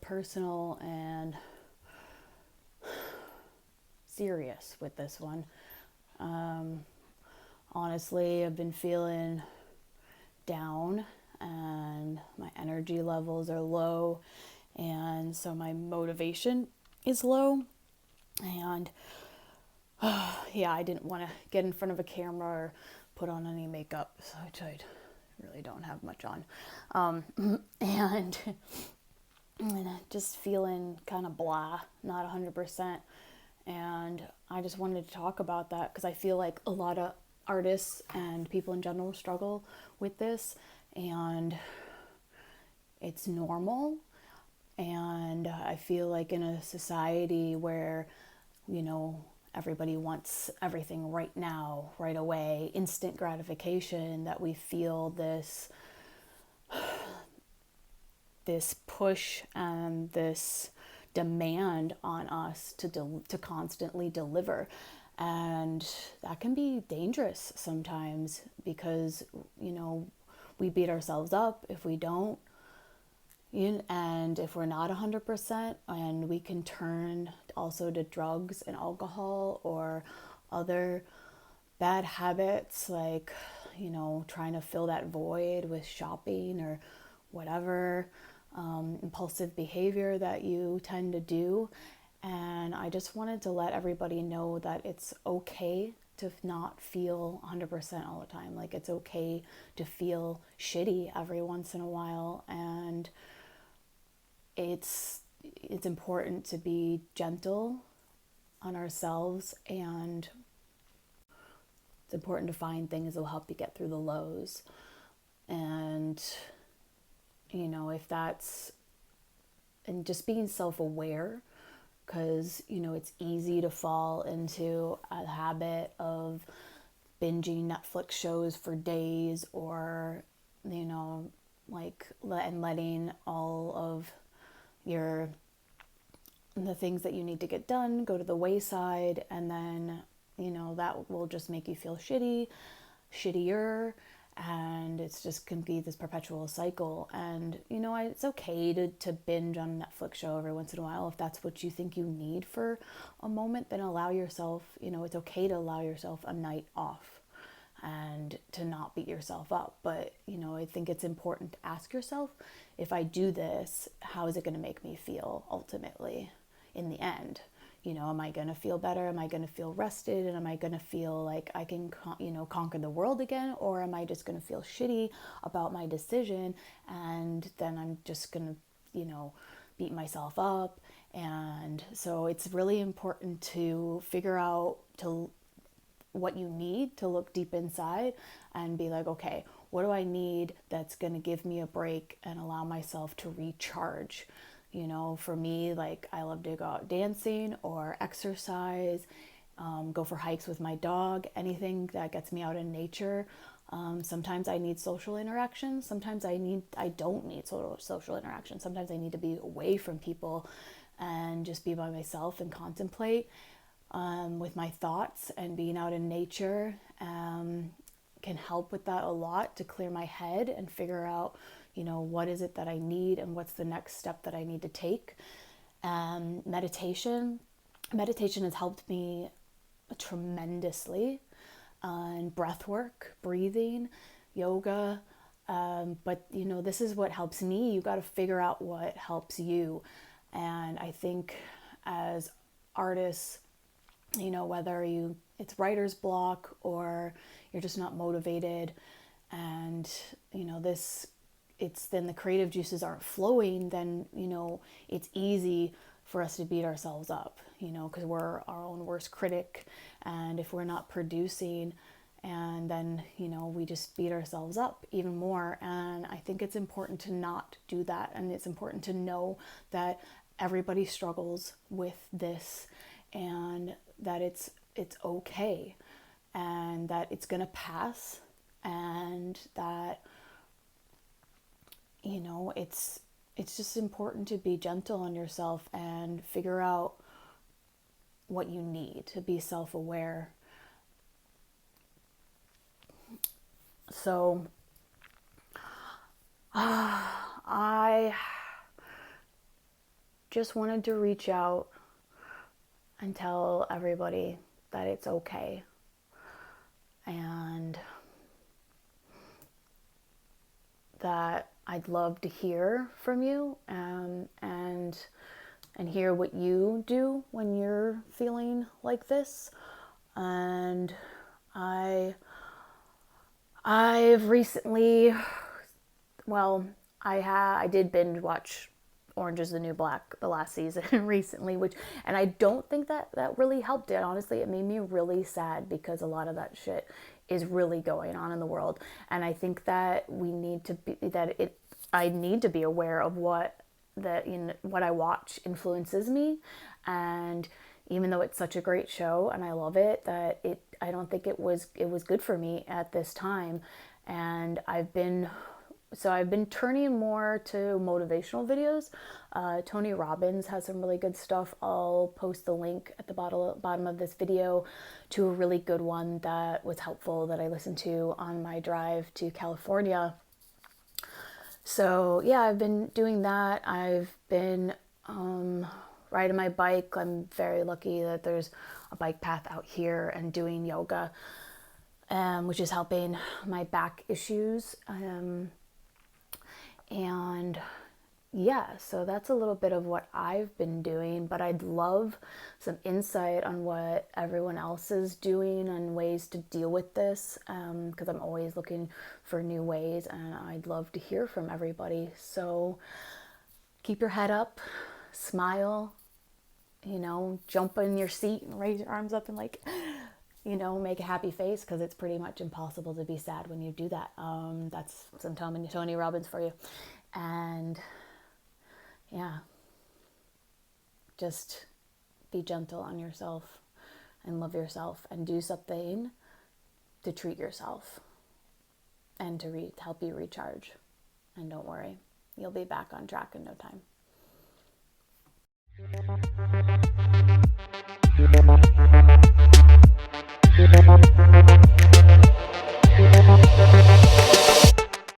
personal and serious with this one. Honestly, I've been feeling down and my energy levels are low, and so my motivation is low. And yeah, I didn't want to get in front of a camera or put on any makeup, which I really don't have much on. And just feeling kind of blah, not 100%. And I just wanted to talk about that because I feel like a lot of artists and people in general struggle with this, and it's normal. And I feel like in a society where, everybody wants everything right now, right away, instant gratification, that we feel this push and this demand on us to constantly deliver. And that can be dangerous sometimes because, we beat ourselves up if we don't. And if we're not 100%, and we can turn also to drugs and alcohol or other bad habits, like, trying to fill that void with shopping or whatever impulsive behavior that you tend to do. And I just wanted to let everybody know that it's okay to not feel 100% all the time. Like, it's okay to feel shitty every once in a while, and it's important to be gentle on ourselves, and it's important to find things that will help you get through the lows. And if that's, and just being self-aware, because it's easy to fall into a habit of binging Netflix shows for days, or and letting all of the things that you need to get done go to the wayside, and then that will just make you feel shittier, and it's just can be this perpetual cycle. And it's okay to binge on a Netflix show every once in a while. If that's what you think you need for a moment, then allow yourself, it's okay to allow yourself a night off and to not beat yourself up. But I think it's important to ask yourself, if I do this, how is it going to make me feel ultimately in the end? Am I going to feel better? Am I going to feel rested? And am I going to feel like I can, conquer the world again? Or am I just going to feel shitty about my decision? And then I'm just going to, beat myself up. And so it's really important to figure out what you need, to look deep inside and be like, okay, what do I need that's going to give me a break and allow myself to recharge? For me, like, I love to go out dancing or exercise, go for hikes with my dog, anything that gets me out in nature. Sometimes I need social interaction. Sometimes I don't need social interaction. Sometimes I need to be away from people and just be by myself and contemplate with my thoughts. And being out in nature can help with that a lot, to clear my head and figure out what is it that I need and what's the next step that I need to take. Meditation has helped me tremendously, and breath work, breathing, yoga. But this is what helps me. You got to figure out what helps you. And I think as artists, whether it's writer's block or you're just not motivated, and then the creative juices aren't flowing, then it's easy for us to beat ourselves up, because we're our own worst critic. And if we're not producing, and then we just beat ourselves up even more. And I think it's important to not do that, and it's important to know that everybody struggles with this, and that it's okay, and that it's gonna pass, and that it's just important to be gentle on yourself and figure out what you need, to be self-aware. So I just wanted to reach out and tell everybody that it's okay. And that I'd love to hear from you, and hear what you do when you're feeling like this. And I've recently, well, I did binge watch Orange is the New Black, the last season recently, and I don't think that really helped it. Honestly, it made me really sad because a lot of that shit is really going on in the world. And I think that I need to be aware of what I watch influences me. And even though it's such a great show and I love it, I don't think it was good for me at this time. And I've been turning more to motivational videos. Tony Robbins has some really good stuff. I'll post the link at the bottom of this video to a really good one that was helpful that I listened to on my drive to California. So yeah, I've been doing that. I've been riding my bike. I'm very lucky that there's a bike path out here, and doing yoga, which is helping my back issues. And yeah, so that's a little bit of what I've been doing, but I'd love some insight on what everyone else is doing and ways to deal with this, because I'm always looking for new ways, and I'd love to hear from everybody. So keep your head up, smile, jump in your seat and raise your arms up and make a happy face, because it's pretty much impossible to be sad when you do that. That's some Tony Robbins for you. And yeah, just be gentle on yourself and love yourself, and do something to treat yourself and to help you recharge. And don't worry, you'll be back on track in no time.